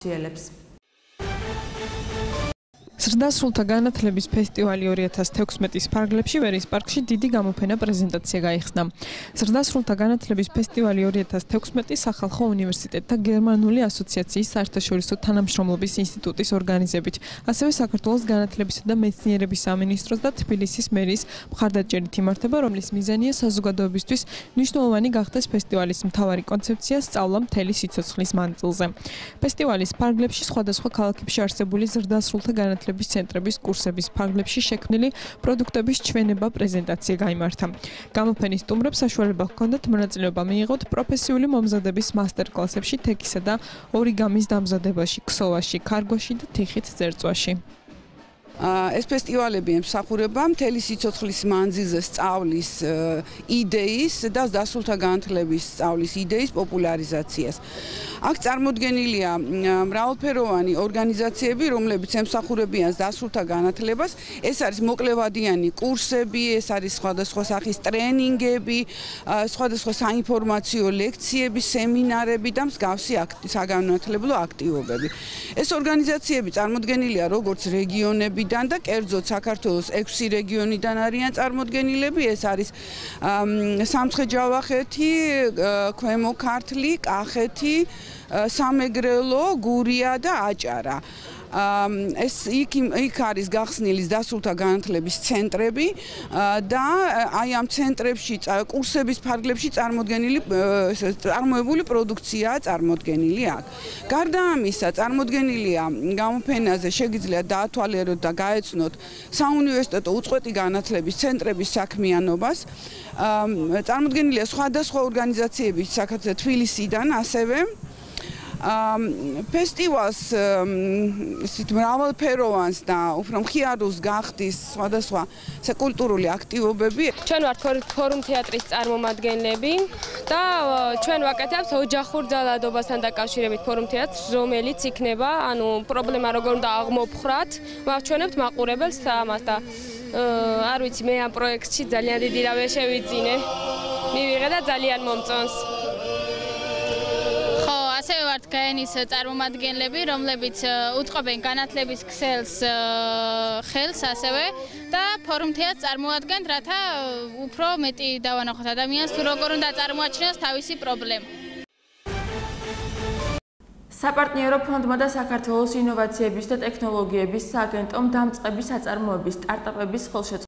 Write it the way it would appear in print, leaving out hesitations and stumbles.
ხსიელებს. ზრდასრულთა განათლების ფესტივალი 2016-ის ფარგლებში ვერის პარკში დიდი გამოფენა პრეზენტაცია გაიხსნა. ზრდასრულთა განათლების ფესტივალი 2016 სახალხო უნივერსიტეტთა გერმანული ასოციაციის საერთაშორისო თანამშრომლობის ინსტიტუტის ორგანიზებით, ასევე საქართველოს განათლებისა და მეცნიერების სამინისტროს და თბილისის მერის მხარდაჭერით იმართება, რომლის მიზანია საზოგადოებისთვის მნიშვნელოვანი გახდეს ფესტივალის მთავარი კონცეფცია სწავლა მთელი სიცოცხლის მანძილზე. ფესტივალის ფარგლებში სხვადასხვა ქალაქებში არსებული ზრდასრულთა განათლების ცენტრების კურსების ფარგლებში შექმნილი პროდუქტების ჩვენება პრეზენტაცია გაიმართა. გამოფენის სტუმრებს საშუალება ჰქონდათ მონაწილეობა მიიღოთ პროფესიული მომზადების მასტერკლასებში თექისა და ორიგამის დამზადებაში, ქსოვაში, ქარგვაში და თიხით წერწვაში. ეს ფესტივალები ემსახურება მთელი სიცოცხლის მანძილზე სწავლის იდეის და ზრდასრულთა განათლების სწავლის იდეის პოპულარიზაციას. აქ წარმოდგენილია მრავალფეროვანი ორგანიზაციები, რომლებიც ემსახურებიან ზრდასრულთა განათლებას. ეს არის მოკლევადიანი კურსები, ეს არის სხვადასხვა სახის ტრენინგები, სხვადასხვა საინფორმაციო ლექციები, სემინარები და მსგავსი საგანმანათლებლო აქტივობები. ეს ორგანიზაციები წარმოდგენილია როგორც რეგიონები და კერძოდ საქართველოს 6 რეგიონიდან არიან წარმოდგენილები. ეს არის სამცხე-ჯავახეთი, ქვემო ქართლი, კახეთი, სამეგრელო, გურია და აჭარა. ეს იქ არის გახსნილი ზრდასრულთა განათლების ცენტრები და აი ამ ცენტრებში კურსების ფარგლებში წარმოებული პროდუქციაა წარმოდგენილი აქ. გარდა ამისა, წარმოდგენილია გამოფენაზე შეგიძლიათ დაათვალიეროთ და გაეცნოთ საუნივერსიტეტო უწყვეტი განათლების ცენტრების საქმიანობას. წარმოდგენილია სხვადასხვა ორგანიზაციები საქართველოს თბილისიდან ასევე. ფესტივალს ისეთ მრავალფეროვანს და უფრო მხიარულს გახდის სხვადასხვა საკულტურული აქტივობები. ჩვენ ვართ ფორუმ თეატრის წარმომადგენლები და ჩვენ ვაკეთებთ ოჯახურ ძალადობასთან დაკავშირებით ფორუმ თეატრს, რომელიც იქნება, პრობლემა როგორ უნდა აღმოფხრათ, ვაჩვენებთ მაყურებელს ამას და არ ვიცი, მე ამ პროექტში ძალიან დიდი რამე შევიძინე. მივიღე და ძალიან მომწონს. ასევე ვართ გაენის წარმომადგენლები, რომლებიც უწყობენ განათლების ხელს ასევე და ფორუმ თეატრს წარმოადგენთ, რათა უფრო მეტი დავანახოთ ადამიანს, თუ როგორ უნდა წარმოაჩინოს თავისი პრობლემა. საპარტნიორო ფონდმა და საქართველოს ინოვაციების და ტექნოლოგიების სააგენტომ დამწყები საწარმოების სტარტაპების ხელშეწყობა